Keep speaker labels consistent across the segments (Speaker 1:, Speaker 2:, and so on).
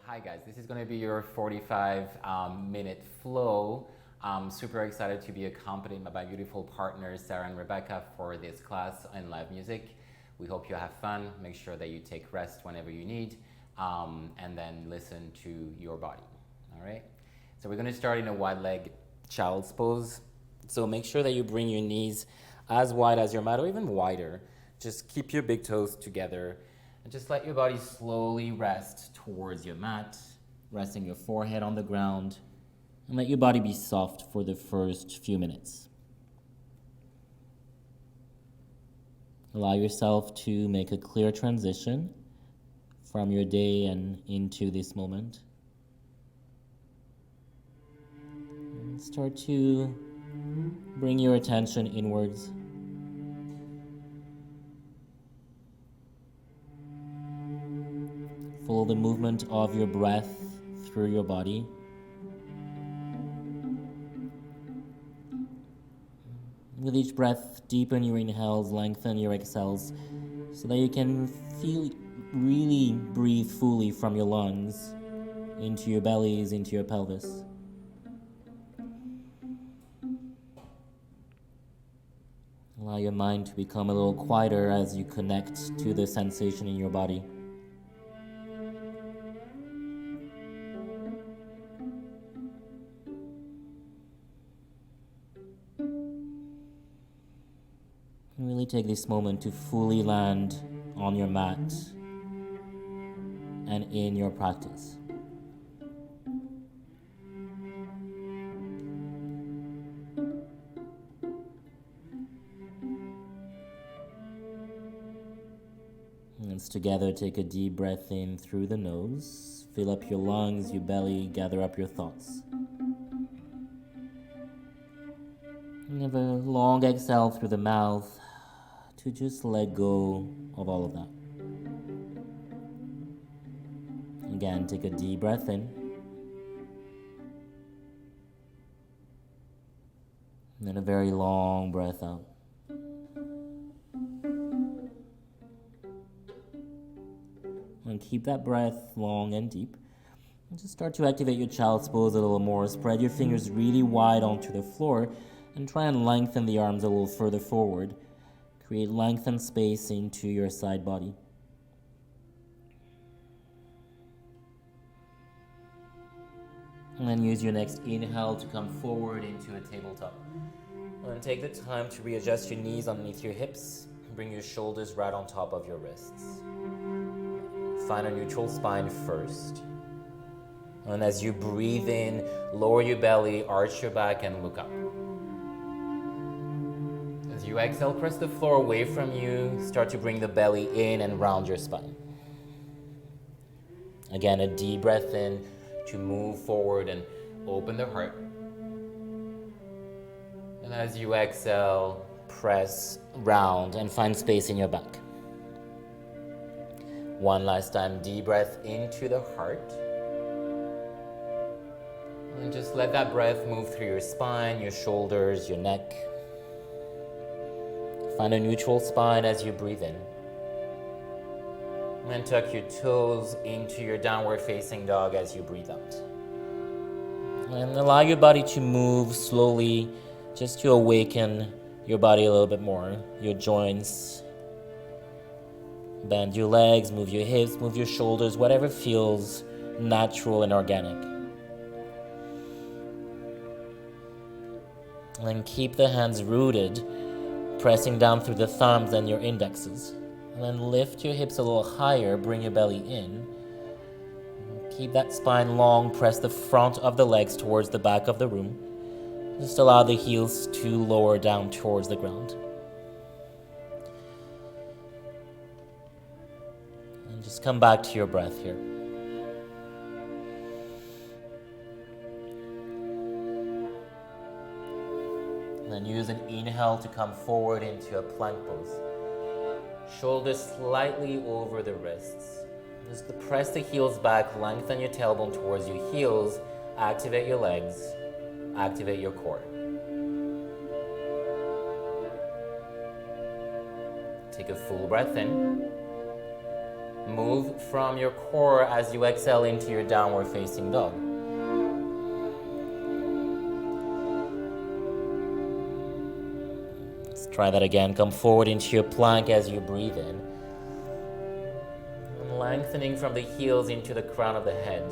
Speaker 1: Hi guys, this is going to be your 45 minute flow. I'm super excited to be accompanied by my beautiful partners Sarah and Rebecca for this class on live music. We hope you have fun. Make sure that you take rest whenever you need, and then listen to your body. All right. So we're going to start in a wide leg child's pose. So make sure that you bring your knees as wide as your mat or even wider. Just keep your big toes together and just let your body slowly rest towards your mat, resting your forehead on the ground, and let your body be soft for the first few minutes. Allow yourself to make a clear transition from your day and into this moment. And start to bring your attention inwards. Follow the movement of your breath through your body. With each breath, deepen your inhales, lengthen your exhales, so that you can really breathe fully from your lungs into your bellies, into your pelvis. Allow your mind to become a little quieter as you connect to the sensation in your body. Really take this moment to fully land on your mat and in your practice. Let's together take a deep breath in through the nose. Fill up your lungs, your belly, gather up your thoughts. And have a long exhale through the mouth to just let go of all of that. Again, take a deep breath in. And then a very long breath out. And keep that breath long and deep. And just start to activate your child's pose a little more. Spread your fingers really wide onto the floor and try and lengthen the arms a little further forward. Create lengthened space into your side body. And then use your next inhale to come forward into a tabletop. And take the time to readjust your knees underneath your hips. Bring your shoulders right on top of your wrists. Find a neutral spine first. And as you breathe in, lower your belly, arch your back, and look up. As you exhale, press the floor away from you. Start to bring the belly in and round your spine. Again, a deep breath in to move forward and open the heart. And as you exhale, press round and find space in your back. One last time, deep breath into the heart. And just let that breath move through your spine, your shoulders, your neck. Find a neutral spine as you breathe in. And then tuck your toes into your downward facing dog as you breathe out. And allow your body to move slowly, just to awaken your body a little bit more. Your joints. Bend your legs, move your hips, move your shoulders, whatever feels natural and organic. And keep the hands rooted, pressing down through the thumbs and your indexes. And then lift your hips a little higher, bring your belly in. Keep that spine long, press the front of the legs towards the back of the room. Just allow the heels to lower down towards the ground. And just come back to your breath here. And then use an inhale to come forward into a plank pose. Shoulders slightly over the wrists. Just press the heels back, lengthen your tailbone towards your heels, activate your legs, activate your core. Take a full breath in. Move from your core as you exhale into your downward facing dog. Let's try that again. Come forward into your plank as you breathe in. And lengthening from the heels into the crown of the head,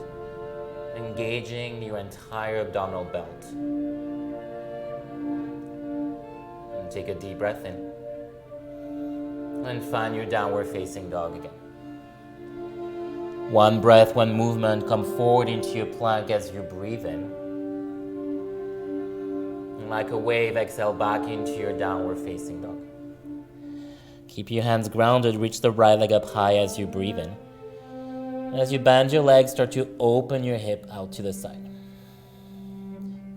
Speaker 1: engaging your entire abdominal belt. And take a deep breath in. And find your downward facing dog again. One breath, one movement, come forward into your plank as you breathe in. And like a wave, exhale back into your downward facing dog. Keep your hands grounded, reach the right leg up high as you breathe in. And as you bend your legs, start to open your hip out to the side.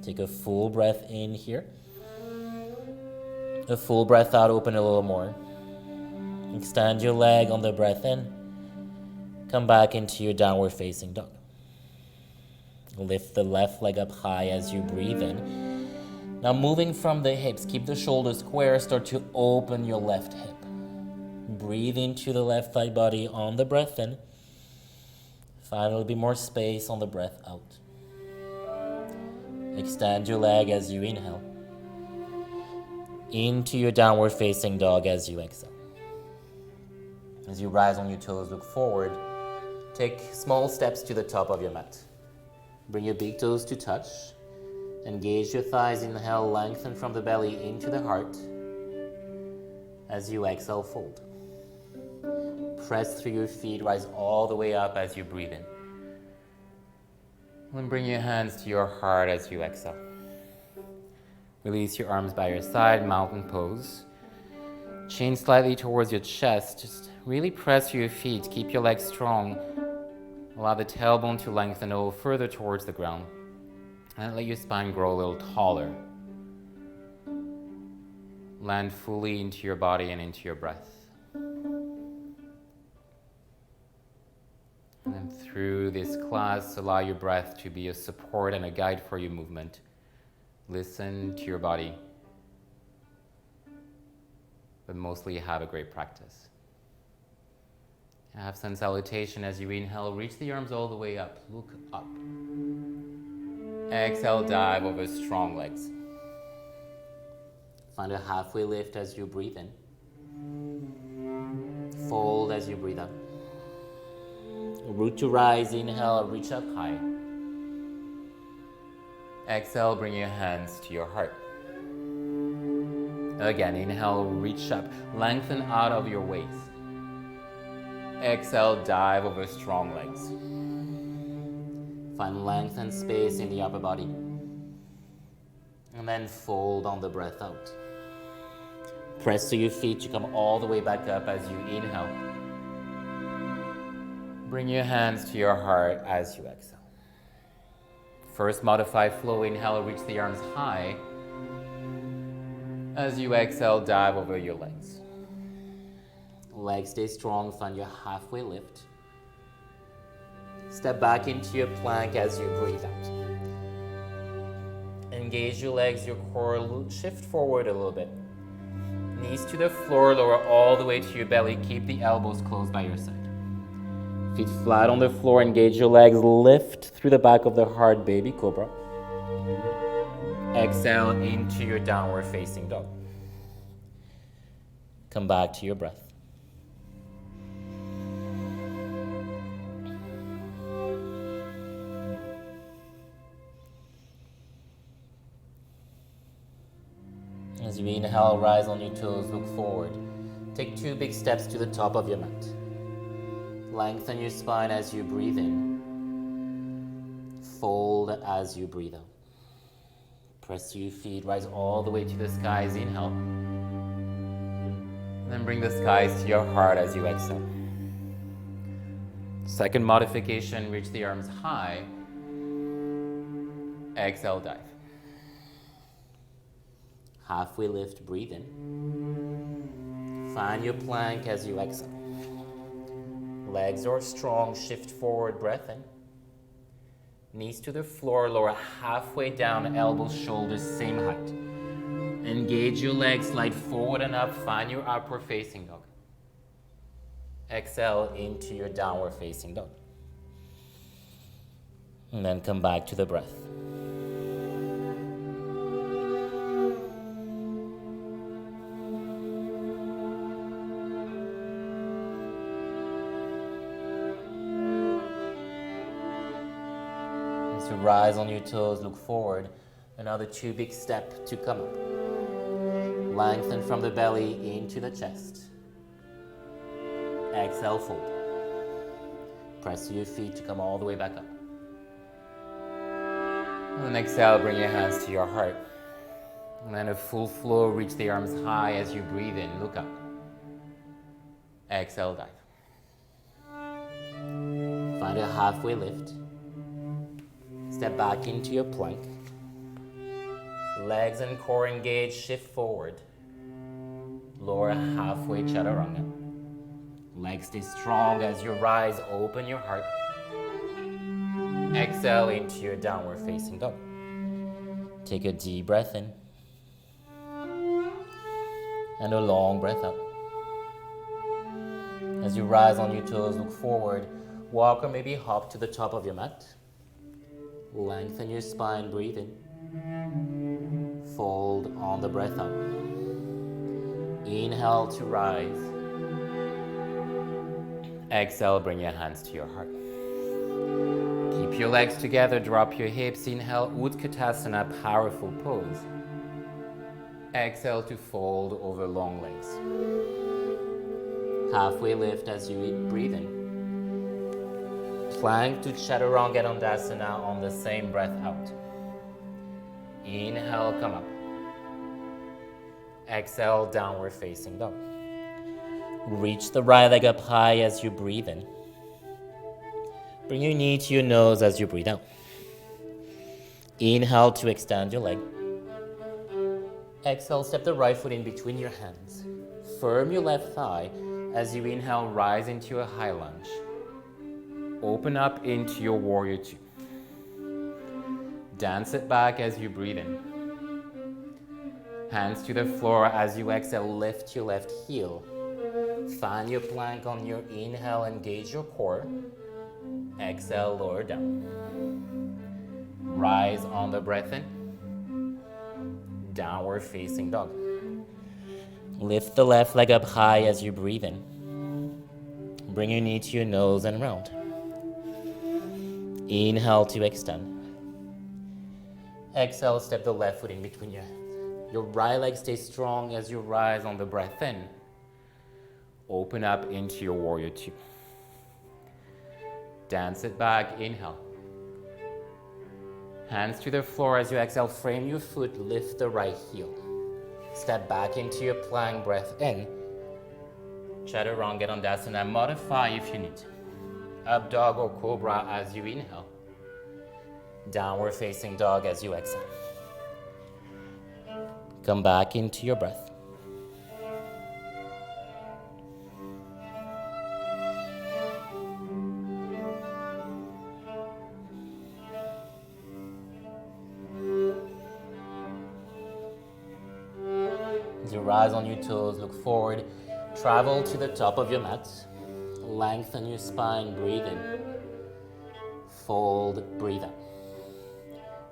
Speaker 1: Take a full breath in here. A full breath out, open a little more. Extend your leg on the breath in. Come back into your downward facing dog. Lift the left leg up high as you breathe in. Now moving from the hips, keep the shoulders square, start to open your left hip. Breathe into the left thigh body on the breath in. Find a little bit more space on the breath out. Extend your leg as you inhale. Into your downward facing dog as you exhale. As you rise on your toes, look forward. Take small steps to the top of your mat. Bring your big toes to touch. Engage your thighs. Inhale, lengthen from the belly into the heart. As you exhale, fold. Press through your feet, rise all the way up as you breathe in. And bring your hands to your heart as you exhale. Release your arms by your side, mountain pose. Chin slightly towards your chest. Just really press your feet, keep your legs strong. Allow the tailbone to lengthen a little further towards the ground. And let your spine grow a little taller. Land fully into your body and into your breath. And then through this class, allow your breath to be a support and a guide for your movement. Listen to your body. But mostly have a great practice. Have sun salutation as you inhale. Reach the arms all the way up. Look up. Exhale, dive over strong legs. Find a halfway lift as you breathe in. Fold as you breathe out. Root to rise. Inhale, reach up high. Exhale, bring your hands to your heart. Again, inhale, reach up. Lengthen out of your waist. Exhale, dive over strong legs. Find length and space in the upper body. And then fold on the breath out. Press to your feet to come all the way back up as you inhale. Bring your hands to your heart as you exhale. First, modify flow. Inhale, reach the arms high. As you exhale, dive over your legs. Legs stay strong, find your halfway lift. Step back into your plank as you breathe out. Engage your legs, your core, shift forward a little bit. Knees to the floor, lower all the way to your belly. Keep the elbows closed by your side. Feet flat on the floor, engage your legs, lift through the back of the heart, baby cobra. Exhale into your downward facing dog. Come back to your breath. As you inhale, rise on your toes, look forward. Take 2 big steps to the top of your mat. Lengthen your spine as you breathe in. Fold as you breathe out. Press your feet, rise all the way to the skies, inhale. And then bring the skies to your heart as you exhale. Second modification, reach the arms high. Exhale, dive. Halfway lift, breathe in. Find your plank as you exhale. Legs are strong, shift forward, breath in. Knees to the floor, lower halfway down, elbows, shoulders, same height. Engage your legs, slide forward and up, find your upward facing dog. Exhale into your downward facing dog. And then come back to the breath. As you rise on your toes, look forward. Another 2 big step to come up. Lengthen from the belly into the chest. Exhale, fold. Press to your feet to come all the way back up. And then exhale, bring your hands to your heart. And then a full flow, reach the arms high as you breathe in, look up. Exhale, dive. Find a halfway lift. Step back into your plank. Legs and core engaged, shift forward. Lower halfway chaturanga. Legs stay strong as you rise, open your heart. Exhale into your downward facing dog. Take a deep breath in. And a long breath out. As you rise on your toes, look forward. Walk or maybe hop to the top of your mat. Lengthen your spine, breathe in. Fold on the breath out. Inhale to rise. Exhale, bring your hands to your heart. Keep your legs together, drop your hips. Inhale, Utkatasana, powerful pose. Exhale to fold over long legs. Halfway lift as you breathe in. Plank to Chaturanga Dandasana on the same breath out. Inhale, come up. Exhale, downward facing dog. Reach the right leg up high as you breathe in. Bring your knee to your nose as you breathe out. Inhale to extend your leg. Exhale, step the right foot in between your hands. Firm your left thigh as you inhale, rise into a high lunge. Open up into your warrior two. Dance it back as you breathe in. Hands to the floor as you exhale, lift your left heel. Find your plank on your inhale, engage your core. Exhale, lower down. Rise on the breath in. Downward facing dog. Lift the left leg up high as you breathe in. Bring your knee to your nose and round. Inhale to extend. Exhale, step the left foot in between your hands. Your right leg stays strong as you rise on the breath in. Open up into your warrior two. Dance it back, inhale. Hands to the floor as you exhale, frame your foot, lift the right heel. Step back into your plank, breath in. Chaturanga Dandasana, modify if you need to. Up dog or cobra as you inhale. Downward facing dog as you exhale. Come back into your breath. As you rise on your toes, look forward. Travel to the top of your mat. Lengthen your spine, breathe in. Fold, breathe out.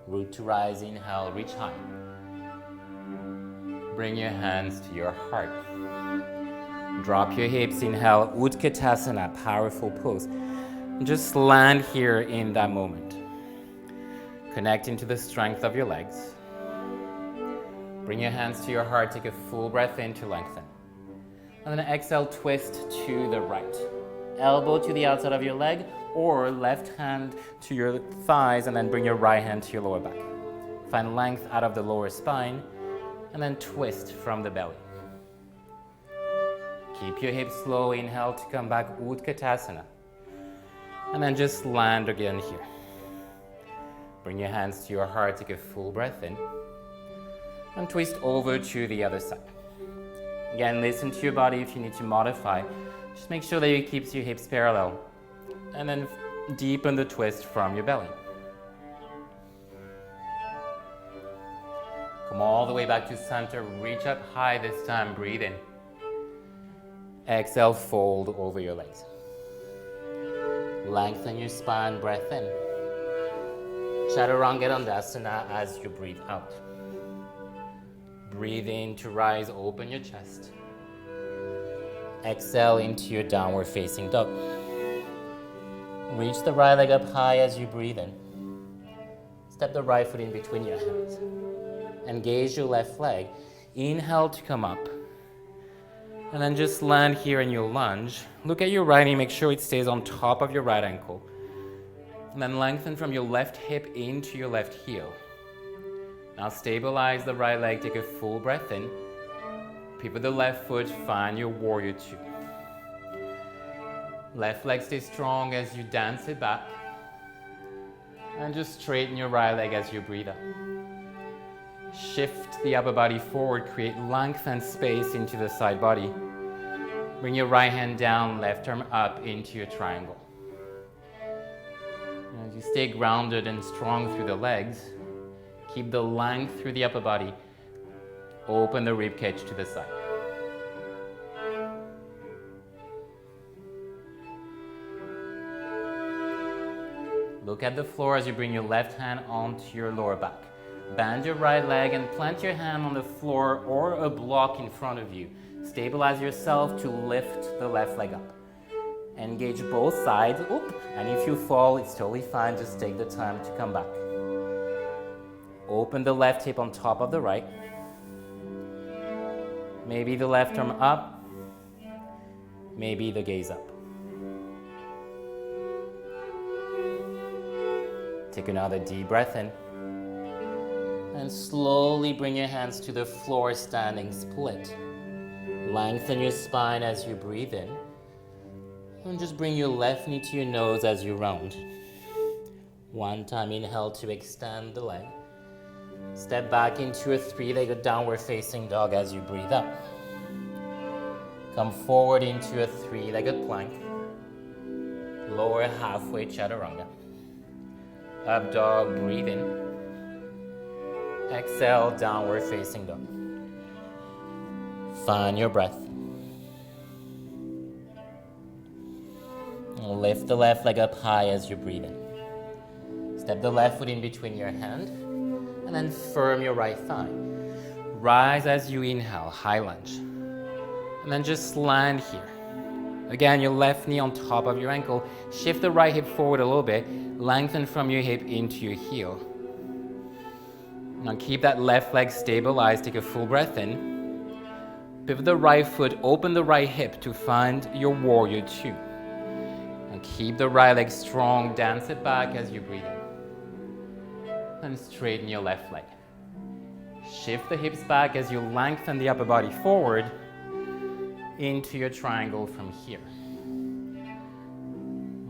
Speaker 1: Root to rise, inhale, reach high. Bring your hands to your heart. Drop your hips, inhale, Utkatasana, powerful pose. Just land here in that moment. Connecting to the strength of your legs. Bring your hands to your heart, take a full breath in to lengthen. And then exhale, twist to the right. Elbow to the outside of your leg, or left hand to your thighs, and then bring your right hand to your lower back. Find length out of the lower spine, and then twist from the belly. Keep your hips low, inhale to come back, Utkatasana. And then just land again here. Bring your hands to your heart, take a full breath in. And twist over to the other side. Again, listen to your body if you need to modify. Just make sure that you keep your hips parallel. And then deepen the twist from your belly. Come all the way back to center. Reach up high this time. Breathe in. Exhale, fold over your legs. Lengthen your spine, breath in. Chaturanga Dandasana as you breathe out. Breathe in to rise, open your chest. Exhale into your downward facing dog. Reach the right leg up high as you breathe in. Step the right foot in between your hands. Engage your left leg. Inhale to come up. And then just land here in your lunge. Look at your right knee, make sure it stays on top of your right ankle. And then lengthen from your left hip into your left heel. Now stabilize the right leg, take a full breath in. Pivot the left foot, find your warrior two. Left leg stays strong as you dance it back. And just straighten your right leg as you breathe out. Shift the upper body forward, create length and space into the side body. Bring your right hand down, left arm up into your triangle. As you stay grounded and strong through the legs, keep the length through the upper body. Open the rib cage to the side. Look at the floor as you bring your left hand onto your lower back. Bend your right leg and plant your hand on the floor or a block in front of you. Stabilize yourself to lift the left leg up. Engage both sides. Oop. And if you fall, it's totally fine. Just take the time to come back. Open the left hip on top of the right. Maybe the left arm up. Maybe the gaze up. Take another deep breath in. And slowly bring your hands to the floor, standing split. Lengthen your spine as you breathe in. And just bring your left knee to your nose as you round. One time inhale to extend the leg. Step back into a three-legged downward facing dog as you breathe out. Come forward into a three-legged plank. Lower halfway chaturanga. Up dog, breathe in. Exhale, downward facing dog. Find your breath. And lift the left leg up high as you breathe in. Step the left foot in between your hand, and then firm your right thigh. Rise as you inhale, high lunge. And then just land here. Again, your left knee on top of your ankle. Shift the right hip forward a little bit. Lengthen from your hip into your heel. Now keep that left leg stabilized. Take a full breath in. Pivot the right foot, open the right hip to find your warrior two. And keep the right leg strong. Dance it back as you breathe in. And straighten your left leg. Shift the hips back as you lengthen the upper body forward into your triangle from here.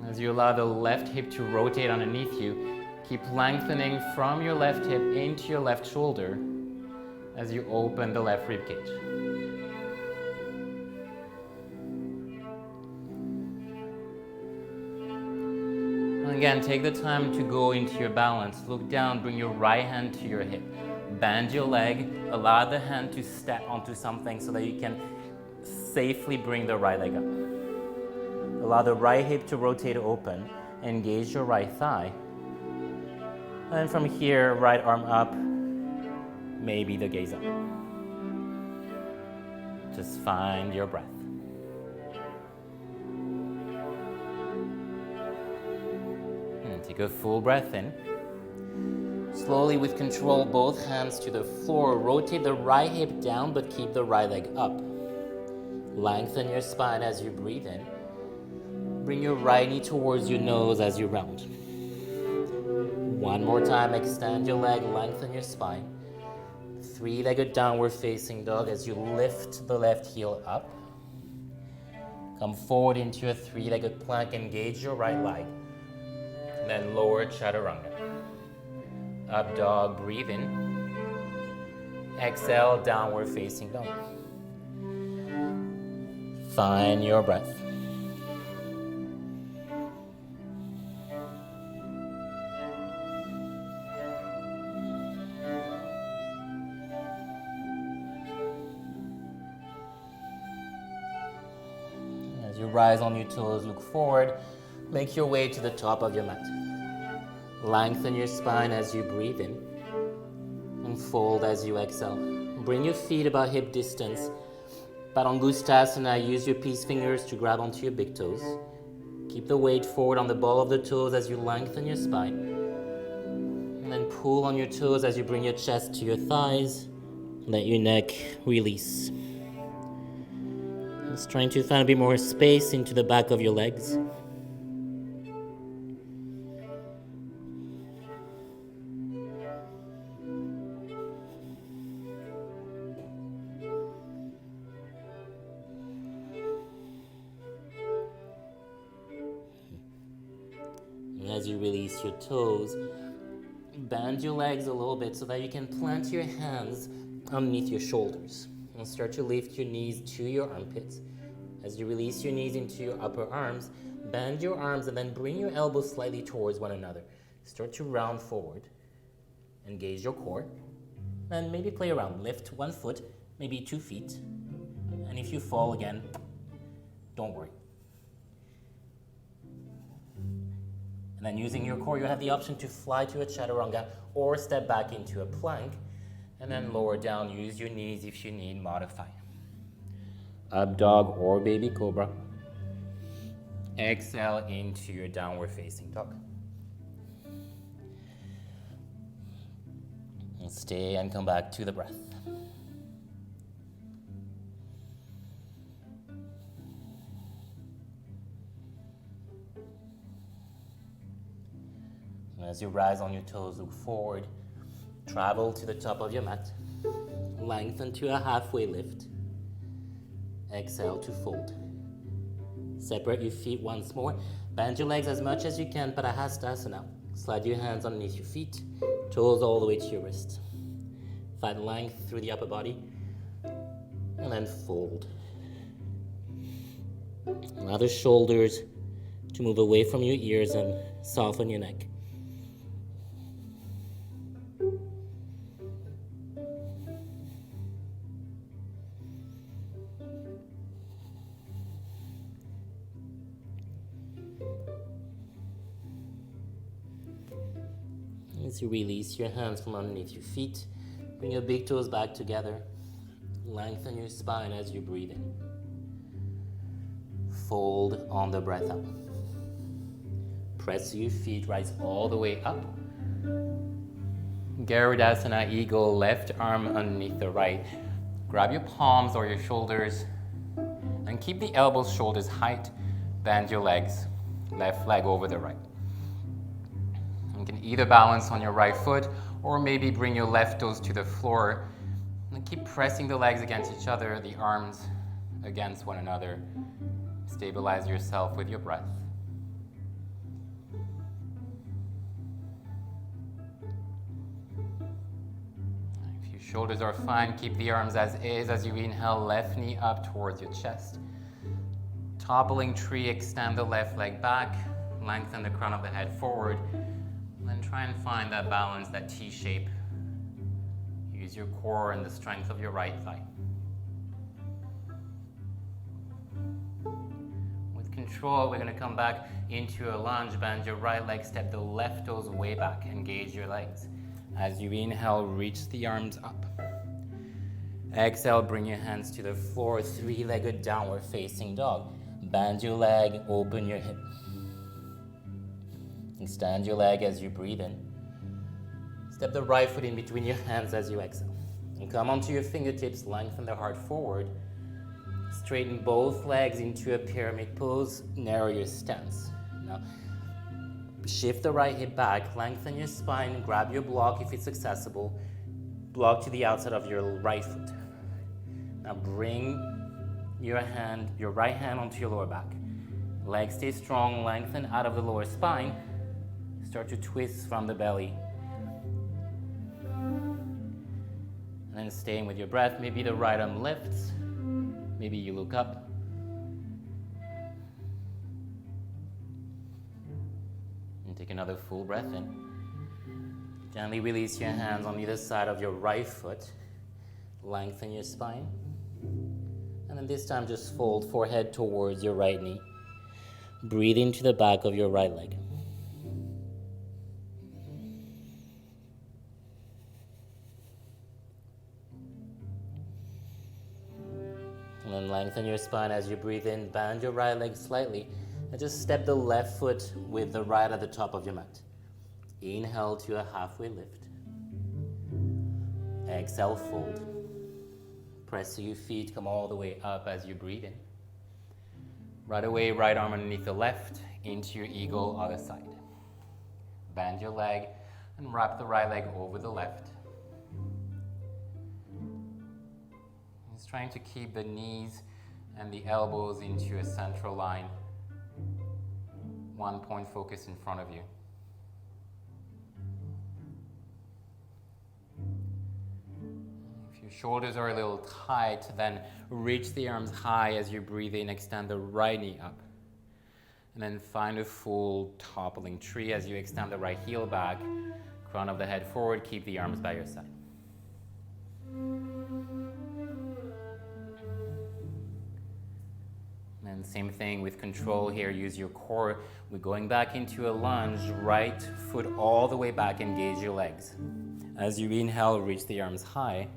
Speaker 1: As you allow the left hip to rotate underneath you, keep lengthening from your left hip into your left shoulder as you open the left rib cage. And again, take the time to go into your balance. Look down, bring your right hand to your hip. Bend your leg, allow the hand to step onto something so that you can safely bring the right leg up. Allow the right hip to rotate open. Engage your right thigh. And from here, right arm up, maybe the gaze up. Just find your breath. And take a full breath in. Slowly with control, both hands to the floor. Rotate the right hip down, but keep the right leg up. Lengthen your spine as you breathe in. Bring your right knee towards your nose as you round. One more time, extend your leg, lengthen your spine. Three-legged downward facing dog as you lift the left heel up. Come forward into a three-legged plank, engage your right leg. Then lower chaturanga. Up dog, breathe in. Exhale, downward facing dog. Find your breath.
Speaker 2: As you rise on your toes, look forward. Make your way to the top of your mat. Lengthen your spine as you breathe in. And fold as you exhale. Bring your feet about hip distance. Padangusthasana, use your peace fingers to grab onto your big toes. Keep the weight forward on the ball of the toes as you lengthen your spine. And then pull on your toes as you bring your chest to your thighs. Let your neck release. Just trying to find a bit more space into the back of your legs. And as you release your toes, bend your legs a little bit so that you can plant your hands underneath your shoulders. And start to lift your knees to your armpits. As you release your knees into your upper arms, bend your arms and then bring your elbows slightly towards one another. Start to round forward. Engage your core. And maybe play around. Lift one foot, maybe 2 feet. And if you fall again, don't worry. And then using your core, you have the option to fly to a chaturanga or step back into a plank. And then lower down, use your knees if you need, modify. Up dog or baby cobra. Exhale into your downward facing dog. And stay and come back to the breath. And as you rise on your toes, look forward. Travel to the top of your mat. Lengthen to a halfway lift. Exhale to fold. Separate your feet once more. Bend your legs as much as you can, Padahastasana. Slide your hands underneath your feet, toes all the way to your wrist. Find length through the upper body. And then fold. Allow the shoulders to move away from your ears and soften your neck. As you release your hands from underneath your feet, bring your big toes back together. Lengthen your spine as you breathe in. Fold on the breath out. Press your feet, rise all the way up.
Speaker 1: Garudasana, eagle, left arm underneath the right. Grab your palms or your shoulders and keep the elbows, shoulders height. Bend your legs, left leg over the right. You can either balance on your right foot or maybe bring your left toes to the floor and keep pressing the legs against each other, the arms against one another. Stabilize yourself with your breath. If your shoulders are fine, keep the arms as is as you inhale, left knee up towards your chest. Toppling tree, extend the left leg back, lengthen the crown of the head forward. Then try and find that balance, that T shape. Use your core and the strength of your right thigh. With control, we're going to come back into a lunge. Bend your right leg, step the left toes way back. Engage your legs. As you inhale, reach the arms up. Exhale, bring your hands to the floor, three-legged downward facing dog. Bend your leg, open your hip. Extend your leg as you breathe in. Step the right foot in between your hands as you exhale. And come onto your fingertips, lengthen the heart forward. Straighten both legs into a pyramid pose, narrow your stance. Now, shift the right hip back, lengthen your spine, grab your block if it's accessible. Block to the outside of your right foot. Now bring your right hand onto your lower back. Legs stay strong, lengthen out of the lower spine. Start to twist from the belly. And then staying with your breath, maybe the right arm lifts, maybe you look up. And take another full breath in. Gently release your hands on either side of your right foot. Lengthen your spine. And
Speaker 2: then this time just fold forehead towards your right knee. Breathe into the back of your right leg. And then lengthen your spine as you breathe in. Bend your right leg slightly and just step the left foot with the right at the top of your mat. Inhale to a halfway lift. Exhale, fold. Press your feet, come all the way up as you breathe in. Right away, right arm underneath the left, into your eagle, other side. Bend your leg and wrap the right leg over the left. Just trying to keep the knees and the elbows into a central line. 1 point focus in front of you. If your shoulders are a little tight, then reach the arms high as you breathe in, extend the right knee up. And then find a full toppling tree as you extend the right heel back, crown of the head forward, keep the arms by your side. And same thing with control here, use your core. We're going back into a lunge, right foot all the way back, engage your legs. As you inhale, reach the arms high.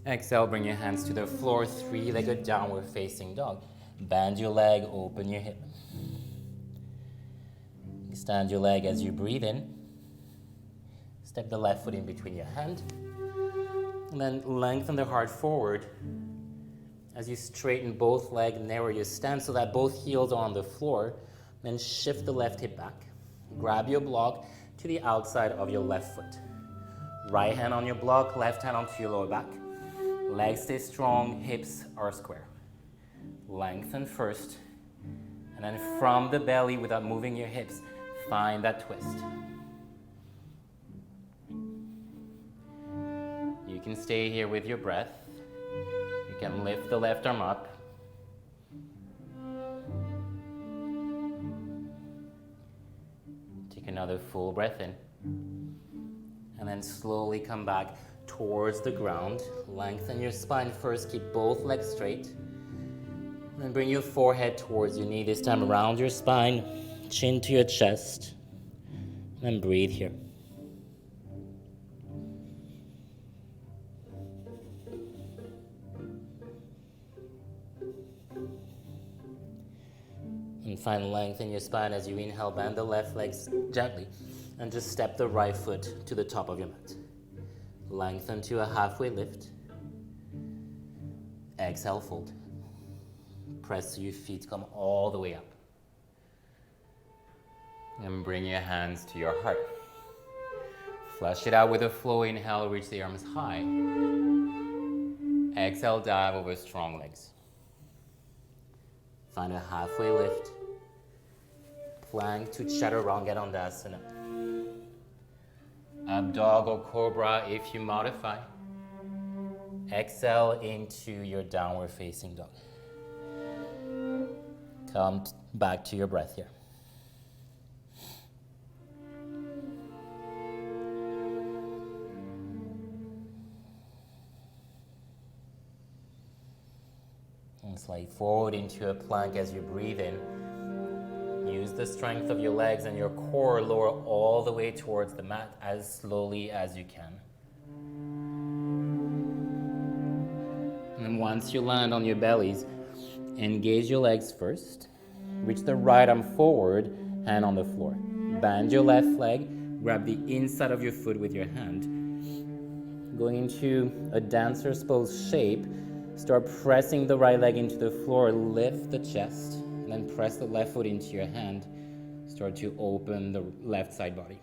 Speaker 2: Exhale, bring your hands to the floor, three-legged downward facing dog. Bend your leg, open your hip. Extend your leg as you breathe in. Step the left foot in between your hand. And then lengthen the heart forward. As you straighten both legs, narrow your stance so that both heels are on the floor. Then shift the left hip back. Grab your block to the outside of your left foot. Right hand on your block, left hand onto your lower back. Legs stay strong, hips are square. Lengthen first. And then from the belly, without moving your hips, find that twist. You can stay here with your breath. You can lift the left arm up. Take another full breath in. And then slowly come back towards the ground. Lengthen your spine first, keep both legs straight. And then bring your forehead towards your knee, this time around your spine, chin to your chest. And then breathe here. And find length in your spine as you inhale, bend the left leg gently, and just step the right foot to the top of your mat. Lengthen to a halfway lift. Exhale, fold. Press your feet, come all the way up. And bring your hands to your heart. Flush it out with a flow. Inhale, reach the arms high. Exhale, dive over strong legs. Find a halfway lift. Plank to Chaturanga Dandasana. Up dog or cobra if you modify. Exhale into your downward facing dog. Come back to your breath here. And slide forward into a plank as you breathe in. Use the strength of your legs and your core, lower all the way towards the mat as slowly as you can. And then once you land on your bellies, engage your legs first. Reach the right arm forward, hand on the floor. Bend your left leg, grab the inside of your foot with your hand. Going into a dancer's pose shape, start pressing the right leg into the floor, lift the chest. Then press the left foot into your hand. Start to open the left side body.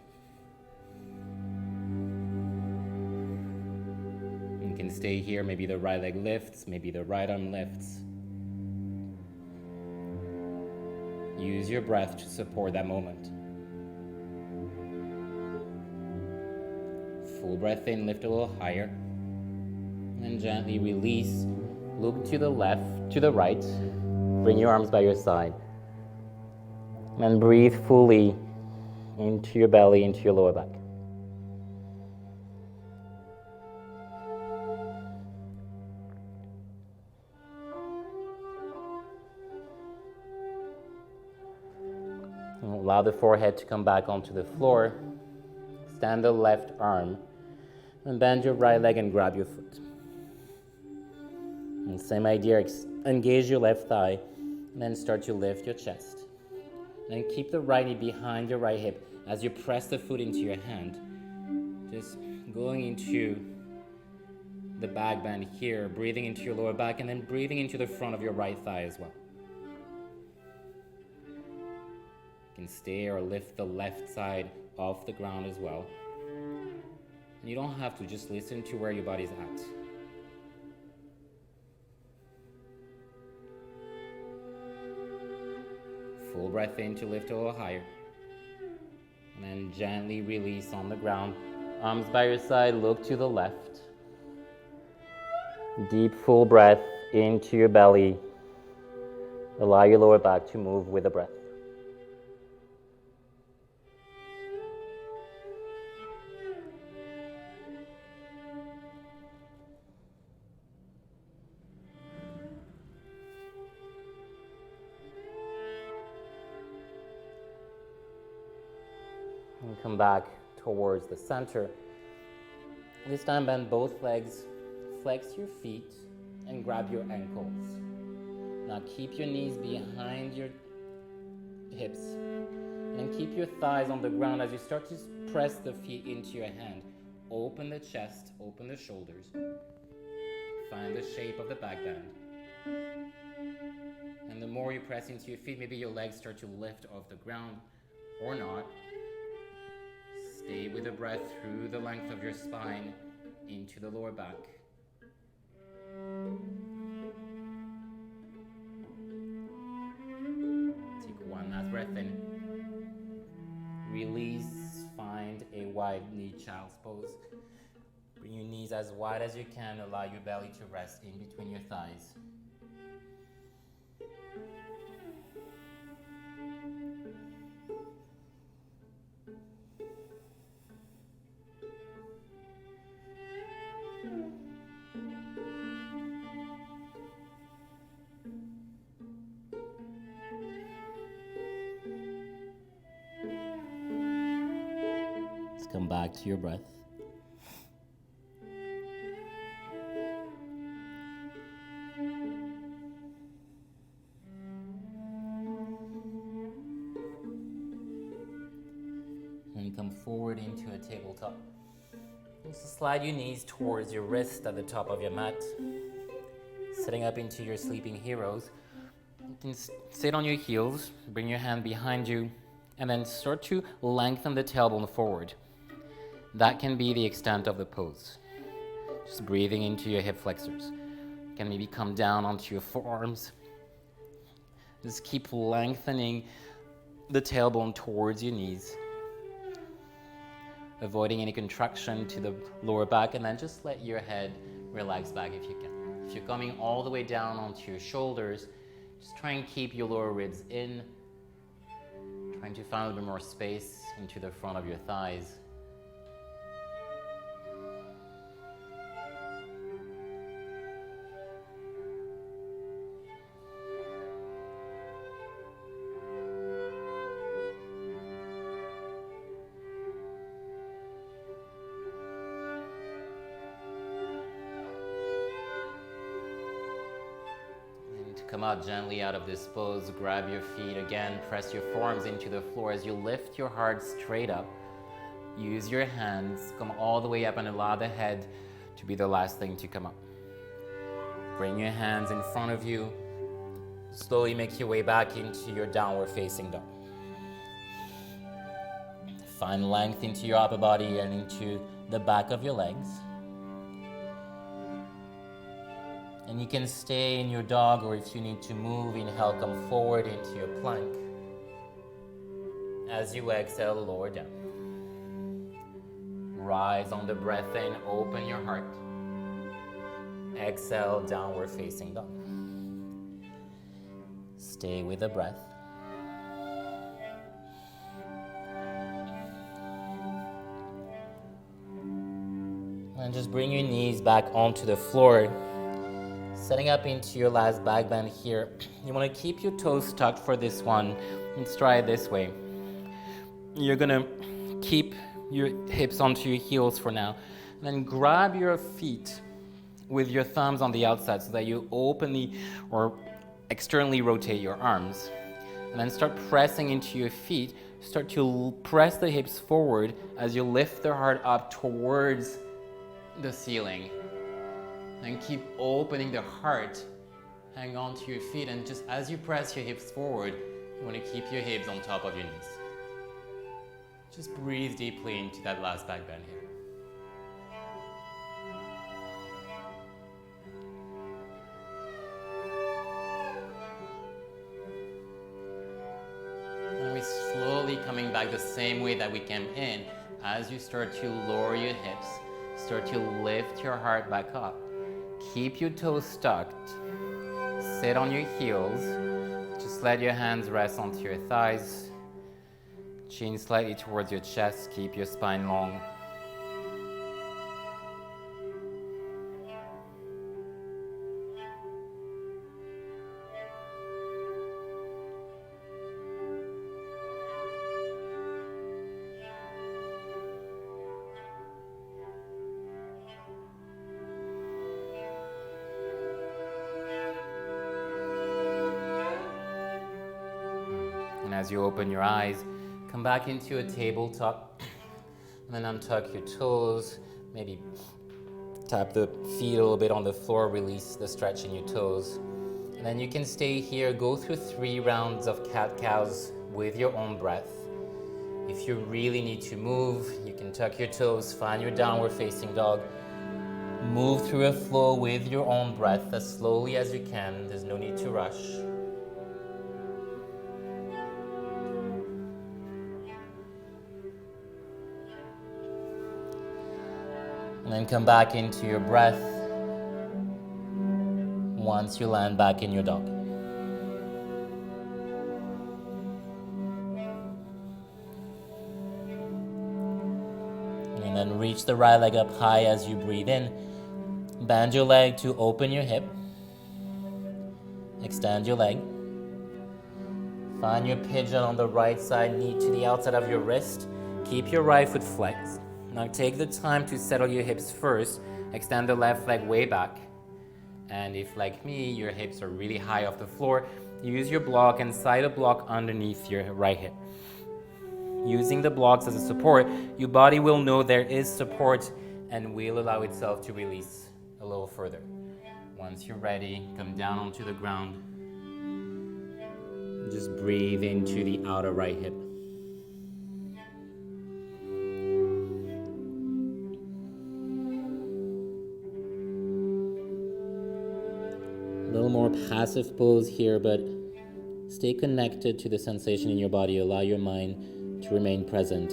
Speaker 2: You can stay here. Maybe the right leg lifts. Maybe the right arm lifts. Use your breath to support that moment. Full breath in, lift a little higher. And gently release. Look to the left, to the right. Bring your arms by your side. And breathe fully into your belly, into your lower back. Allow the forehead to come back onto the floor. Stand the left arm and bend your right leg and grab your foot. And same idea, engage your left thigh and then start to lift your chest. Then keep the right knee behind your right hip as you press the foot into your hand. Just going into the back bend here, breathing into your lower back and then breathing into the front of your right thigh as well. You can stay or lift the left side off the ground as well. And you don't have to, just listen to where your body's at. Full breath in to lift a little higher. And then gently release on the ground. Arms by your side, look to the left. Deep full breath into your belly. Allow your lower back to move with the breath. And come back towards the center. This time bend both legs, flex your feet, and grab your ankles. Now keep your knees behind your hips, and keep your thighs on the ground as you start to press the feet into your hand. Open the chest, open the shoulders. Find the shape of the back bend. And the more you press into your feet, maybe your legs start to lift off the ground or not. Stay with the breath through the length of your spine into the lower back. Take one last breath in. Release, find a wide knee child's pose. Bring your knees as wide as you can, allow your belly to rest in between your thighs. Come back to your breath. And come forward into a tabletop. Just slide your knees towards your wrist at the top of your mat. Sitting up into your sleeping heroes. You can sit on your heels, bring your hand behind you, and then start to lengthen the tailbone forward. That can be the extent of the pose. Just breathing into your hip flexors. You can maybe come down onto your forearms. Just keep lengthening the tailbone towards your knees. Avoiding any contraction to the lower back, and then just let your head relax back if you can. If you're coming all the way down onto your shoulders, just try and keep your lower ribs in. Trying to find a little bit more space into the front of your thighs. Come out gently out of this pose, grab your feet again, press your forearms into the floor as you lift your heart straight up. Use your hands, come all the way up and allow the head to be the last thing to come up. Bring your hands in front of you. Slowly make your way back into your downward facing dog. Find length into your upper body and into the back of your legs. And you can stay in your dog, or if you need to move, inhale, come forward into your plank. As you exhale, lower down. Rise on the breath in, open your heart. Exhale, downward facing dog. Stay with the breath. And just bring your knees back onto the floor. Setting up into your last back bend here. You want to keep your toes tucked for this one. Let's try it this way. you're gonna keep your hips onto your heels for now. And then grab your feet with your thumbs on the outside so that you openly or externally rotate your arms. And then start pressing into your feet. Start to press the hips forward as you lift the heart up towards the ceiling. And keep opening the heart. Hang on to your feet, and just as you press your hips forward, you want to keep your hips on top of your knees. Just breathe deeply into that last back bend here. And we're slowly coming back the same way that we came in. As you start to lower your hips, start to lift your heart back up. Keep your toes tucked. Sit on your heels. Just let your hands rest onto your thighs. Chin slightly towards your chest. Keep your spine long. And as you open your eyes, come back into a tabletop, and then untuck your toes, maybe tap the feet a little bit on the floor, release the stretch in your toes. And then you can stay here, go through 3 rounds of cat-cows with your own breath. If you really need to move, you can tuck your toes, find your downward facing dog, move through a flow with your own breath as slowly as you can. There's no need to rush. And then come back into your breath once you land back in your dog. And then reach the right leg up high as you breathe in. Bend your leg to open your hip. Extend your leg. Find your pigeon on the right side, knee to the outside of your wrist. Keep your right foot flexed. Now take the time to settle your hips first. Extend the left leg way back. And if, like me, your hips are really high off the floor, use your block and slide a block underneath your right hip. Using the blocks as a support, your body will know there is support and will allow itself to release a little further. Once you're ready, come down onto the ground. Just breathe into the outer right hip. A little more passive pose here, but stay connected to the sensation in your body. Allow your mind to remain present.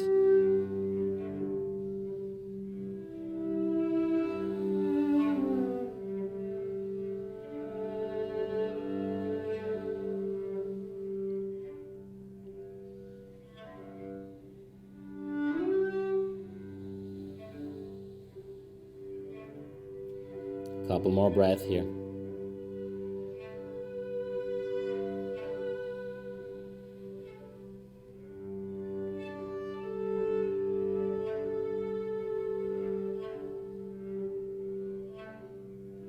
Speaker 2: Couple more breaths here.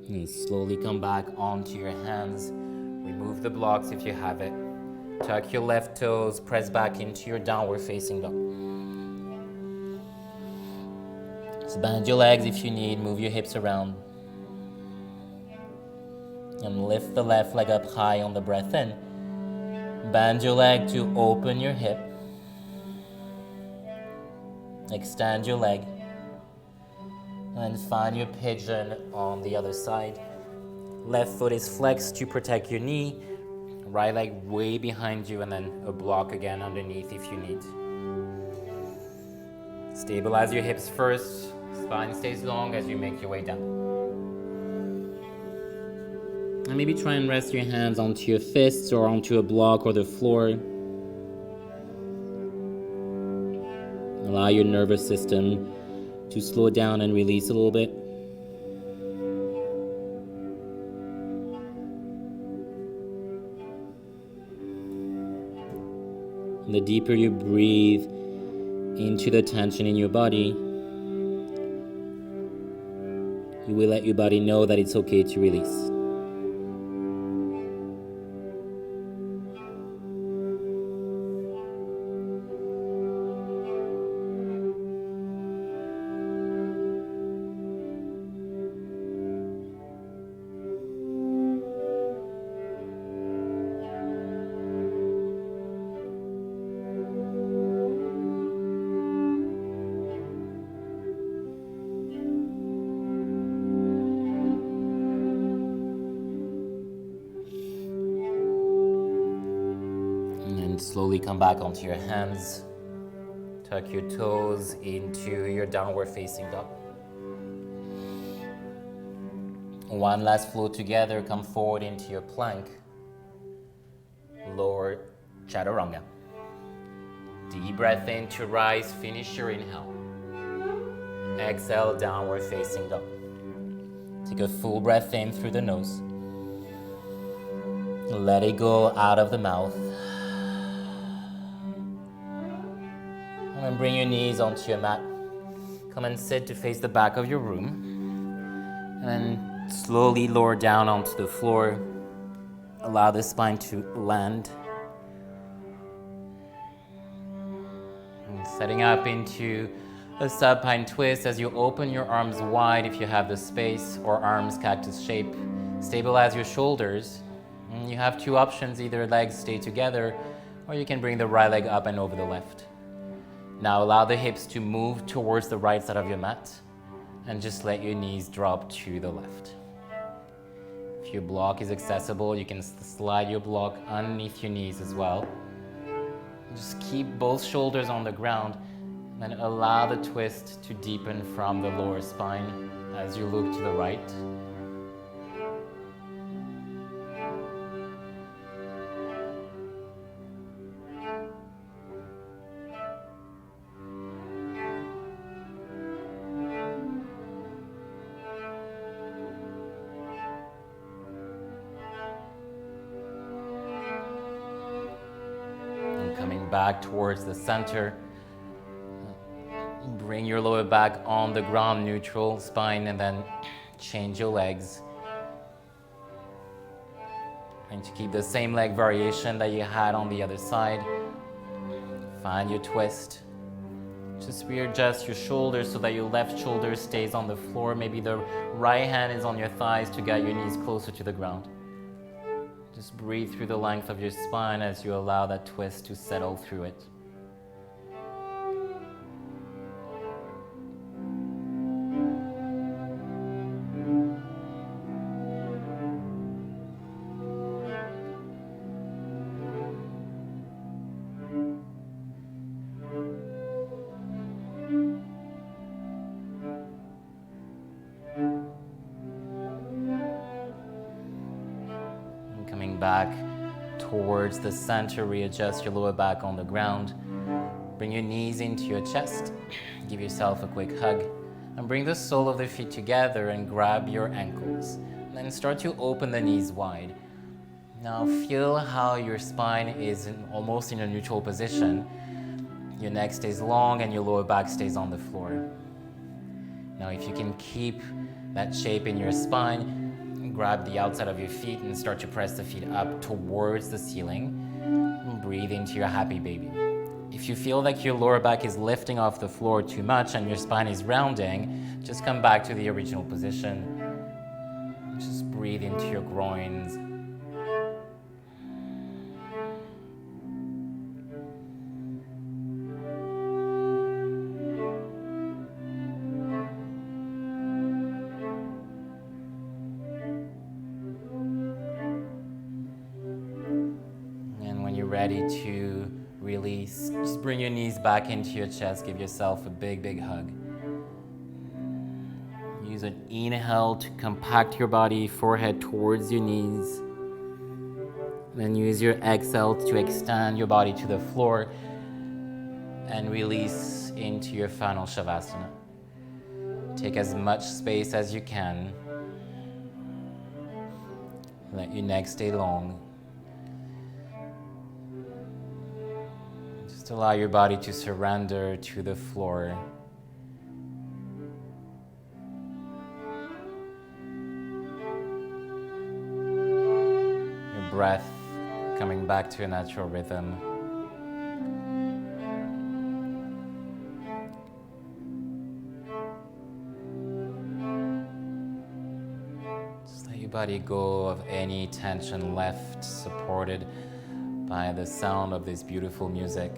Speaker 2: And slowly come back onto your hands. Remove the blocks if you have it. Tuck your left toes, press back into your downward facing dog. So bend your legs if you need, move your hips around. And lift the left leg up high on the breath in. Bend your leg to open your hip. Extend your leg. And find your pigeon on the other side. Left foot is flexed to protect your knee. Right leg way behind you, and then a block again underneath if you need. Stabilize your hips first. Spine stays long as you make your way down. And maybe try and rest your hands onto your fists or onto a block or the floor. Allow your nervous system to slow down and release a little bit. And the deeper you breathe, into the tension in your body, you will let your body know that it's okay to release. Slowly come back onto your hands. Tuck your toes into your downward facing dog. One last flow together. Come forward into your plank. Lower chaturanga. Deep breath in to rise. Finish your inhale. Exhale, downward facing dog. Take a full breath in through the nose. Let it go out of the mouth. And bring your knees onto your mat. Come and sit to face the back of your room. And then slowly lower down onto the floor. Allow the spine to land. And setting up into a supine twist as you open your arms wide if you have the space, or arms cactus shape. Stabilize your shoulders. And you have two options, either legs stay together, or you can bring the right leg up and over the left. Now allow the hips to move towards the right side of your mat and just let your knees drop to the left. If your block is accessible, you can slide your block underneath your knees as well. Just keep both shoulders on the ground and allow the twist to deepen from the lower spine as you look to the right. Coming back towards the center. Bring your lower back on the ground, neutral spine, and then change your legs. Trying to keep the same leg variation that you had on the other side. Find your twist. Just readjust your shoulders so that your left shoulder stays on the floor. Maybe the right hand is on your thighs to get your knees closer to the ground. Just breathe through the length of your spine as you allow that twist to settle through it. Back towards the center, readjust your lower back on the ground. Bring your knees into your chest. Give yourself a quick hug. And bring the sole of the feet together and grab your ankles. And then start to open the knees wide. Now feel how your spine is almost in a neutral position. Your neck stays long and your lower back stays on the floor. Now if you can keep that shape in your spine, grab the outside of your feet and start to press the feet up towards the ceiling. And breathe into your happy baby. If you feel like your lower back is lifting off the floor too much and your spine is rounding, just come back to the original position. Just breathe into your groins. Ready to release, just bring your knees back into your chest. Give yourself a big, big hug. Use an inhale to compact your body, forehead towards your knees. Then use your exhale to extend your body to the floor and release into your final Shavasana. Take as much space as you can. Let your neck stay long.
Speaker 1: Just allow your body to surrender to the floor. Your breath coming back to a natural rhythm. Just let your body go of any tension left, supported by the sound of this beautiful music.